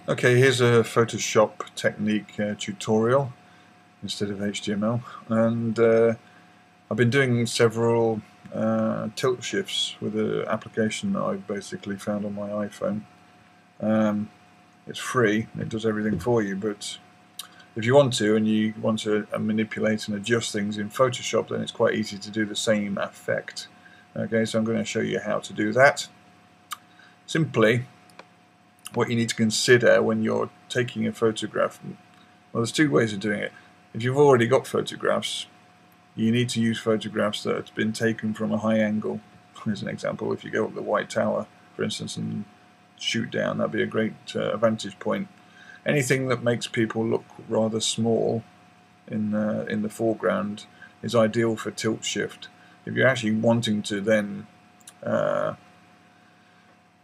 Okay, here's a Photoshop technique tutorial instead of HTML, and I've been doing several tilt shifts with an application that I've basically found on my iPhone. It's free, it does everything for you, but if you want to and you want to manipulate and adjust things in Photoshop, then it's quite easy to do the same effect. Okay, so I'm going to show you how to do that. Simply, what you need to consider when you're taking a photograph, well, there's two ways of doing it. If you've already got photographs, you need to use photographs that have been taken from a high angle. As an example, if you go up the White Tower, for instance, and shoot down, that'd be a great vantage point. Anything that makes people look rather small in the foreground is ideal for tilt shift. If you're actually wanting to then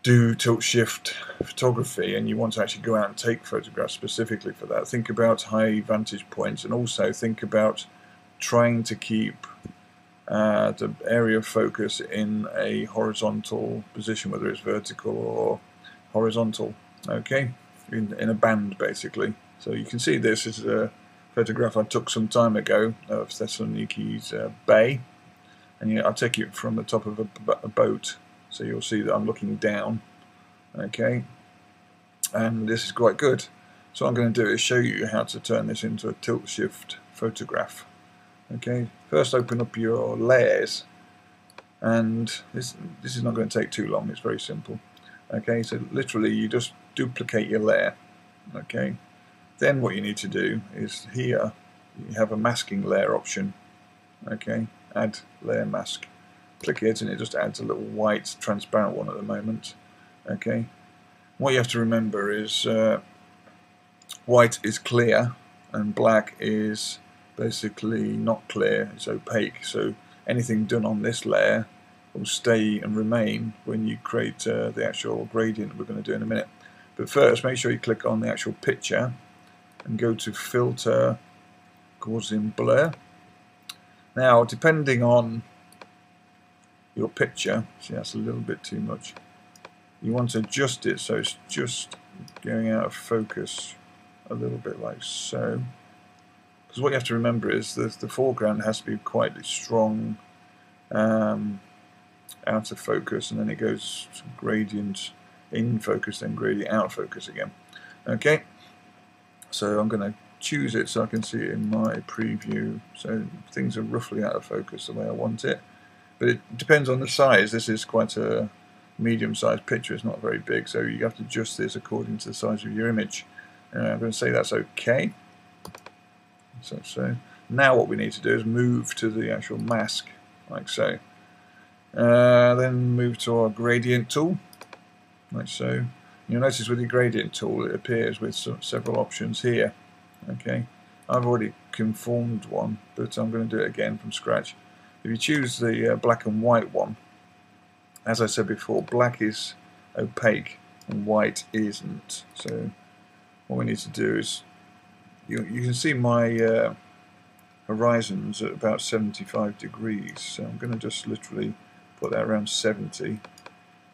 do tilt shift photography and you want to actually go out and take photographs specifically for that, think about high vantage points, and also think about trying to keep the area of focus in a horizontal position, whether it's vertical or horizontal, okay, in a band basically. So you can see this is a photograph I took some time ago of Thessaloniki's bay, and I'll take it from the top of a boat. So you'll see that I'm looking down, okay, and this is quite good. So what I'm going to do is show you how to turn this into a tilt shift photograph. Okay, first open up your layers, and this is not going to take too long, it's very simple. Okay, so literally you just duplicate your layer. Okay, then what you need to do is here you have a masking layer option. Okay, add layer mask. Click it and it just adds a little white transparent one at the moment. Okay, what you have to remember is white is clear and black is basically not clear, it's opaque, so anything done on this layer will stay and remain when you create the actual gradient we're going to do in a minute. But first, make sure you click on the actual picture and go to Filter, Gaussian Blur. Now, depending on your picture, see, that's a little bit too much. You want to adjust it so it's just going out of focus a little bit like so. Because what you have to remember is that the foreground has to be quite strong out of focus, and then it goes to gradient in focus, then gradient out of focus again. Okay, so I'm going to choose it so I can see it in my preview, so things are roughly out of focus the way I want it. But it depends on the size. This is quite a medium-sized picture, it's not very big, so you have to adjust this according to the size of your image. I'm going to say that's okay. So now what we need to do is move to the actual mask, like so. Then move to our gradient tool, like so. You'll notice with the gradient tool it appears with several options here. Okay, I've already conformed one, but I'm going to do it again from scratch. If you choose the black and white one, as I said before, black is opaque and white isn't. So what we need to do is, you can see my horizons at about 75 degrees, so I'm going to just literally put that around 70, and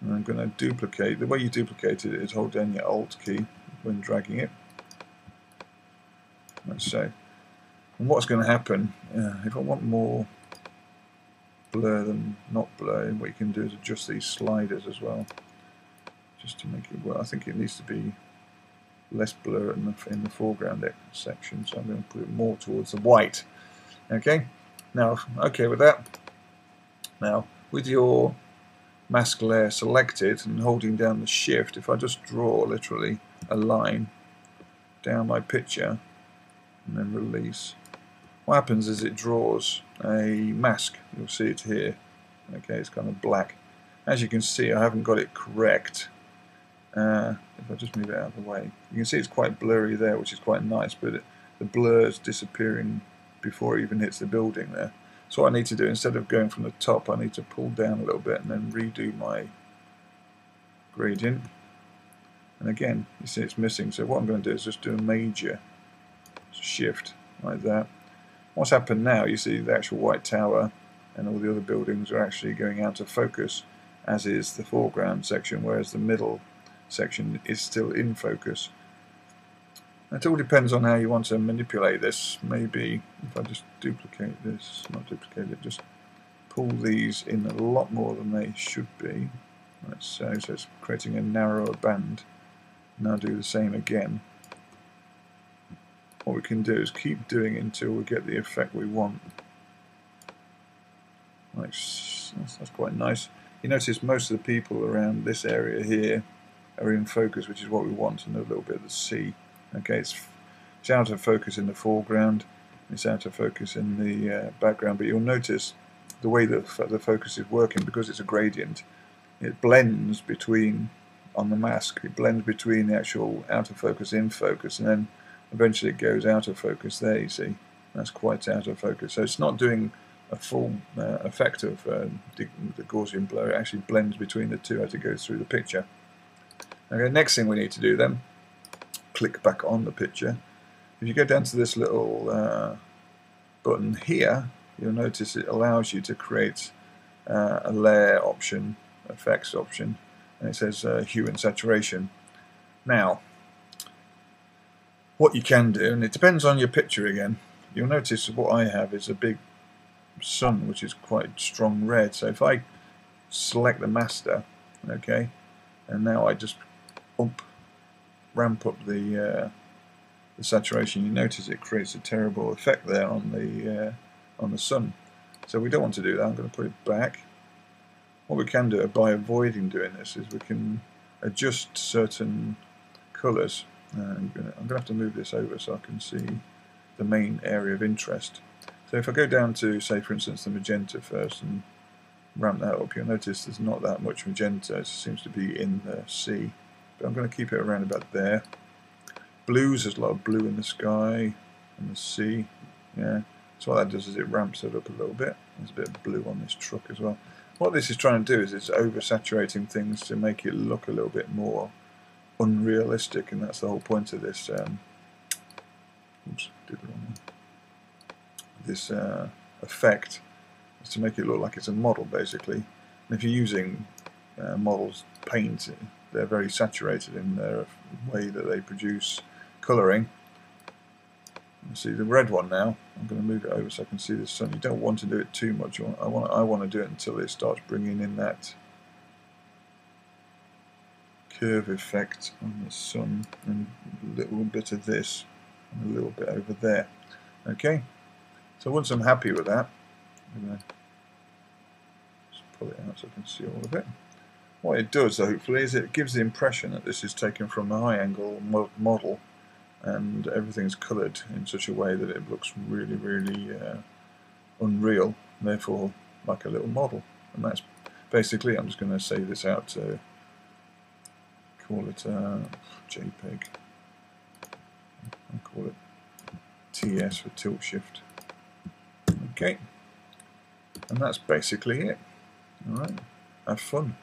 I'm going to duplicate. The way you duplicate it is hold down your Alt key when dragging it, like so. And what's going to happen, if I want more blur than not blur, what you can do is adjust these sliders as well, just to make it work. I think it needs to be less blur in the foreground section, so I'm going to put it more towards the white. Okay, now okay with that. Now with your mask layer selected and holding down the shift, if I just draw literally a line down my picture and then release, what happens is it draws a mask. You'll see it here. Okay, it's kind of black. As you can see, I haven't got it correct. If I just move it out of the way, you can see it's quite blurry there, which is quite nice, but the blur is disappearing before it even hits the building there. So what I need to do, instead of going from the top, I need to pull down a little bit and then redo my gradient. And again, you see it's missing, so what I'm going to do is just do a major shift like that. What's happened now, you see the actual White Tower and all the other buildings are actually going out of focus, as is the foreground section, whereas the middle section is still in focus. It all depends on how you want to manipulate this. Maybe if I just duplicate this, not duplicate it, just pull these in a lot more than they should be. Like so it's creating a narrower band. Now do the same again. What we can do is keep doing it until we get the effect we want. Like, that's quite nice. You notice most of the people around this area here are in focus, which is what we want, and a little bit of the sea. Okay, it's out of focus in the foreground, it's out of focus in the background, but you'll notice the way that the focus is working, because it's a gradient, it blends between, on the mask, it blends between the actual out of focus, in focus, and then eventually it goes out of focus there, you see. That's quite out of focus. So it's not doing a full effect of the Gaussian blur, it actually blends between the two as it goes through the picture. Okay, next thing we need to do then, click back on the picture. If you go down to this little button here, you'll notice it allows you to create a layer option, effects option, and it says hue and saturation. Now, what you can do, and it depends on your picture again, you'll notice what I have is a big sun which is quite strong red. So if I select the master, okay, and now I just ramp up the saturation, you notice it creates a terrible effect there on the sun. So we don't want to do that. I'm going to put it back. What we can do by avoiding doing this is we can adjust certain colours. I'm going to have to move this over so I can see the main area of interest. So if I go down to, say for instance, the magenta first and ramp that up, you'll notice there's not that much magenta. It seems to be in the sea. But I'm going to keep it around about there. Blues, there's a lot of blue in the sky and the sea. Yeah. So what that does is it ramps it up a little bit. There's a bit of blue on this truck as well. What this is trying to do is it's oversaturating things to make it look a little bit more unrealistic, and that's the whole point of this. Oops, did the wrong one. This effect is to make it look like it's a model, basically. And if you're using models paint, they're very saturated in their way that they produce colouring. You see the red one now. I'm going to move it over so I can see the sun. You don't want to do it too much. I want to do it until it starts bringing in that curve effect on the sun, and a little bit of this and a little bit over there. Okay, so once I'm happy with that, I'm going to just pull it out so I can see all of it. What it does, hopefully, is it gives the impression that this is taken from a high angle model and everything's coloured in such a way that it looks really, really unreal, and therefore like a little model. And that's basically, I'm just going to save this out to call it JPEG. I'll call it TS for tilt shift. Okay, and that's basically it. Alright, have fun.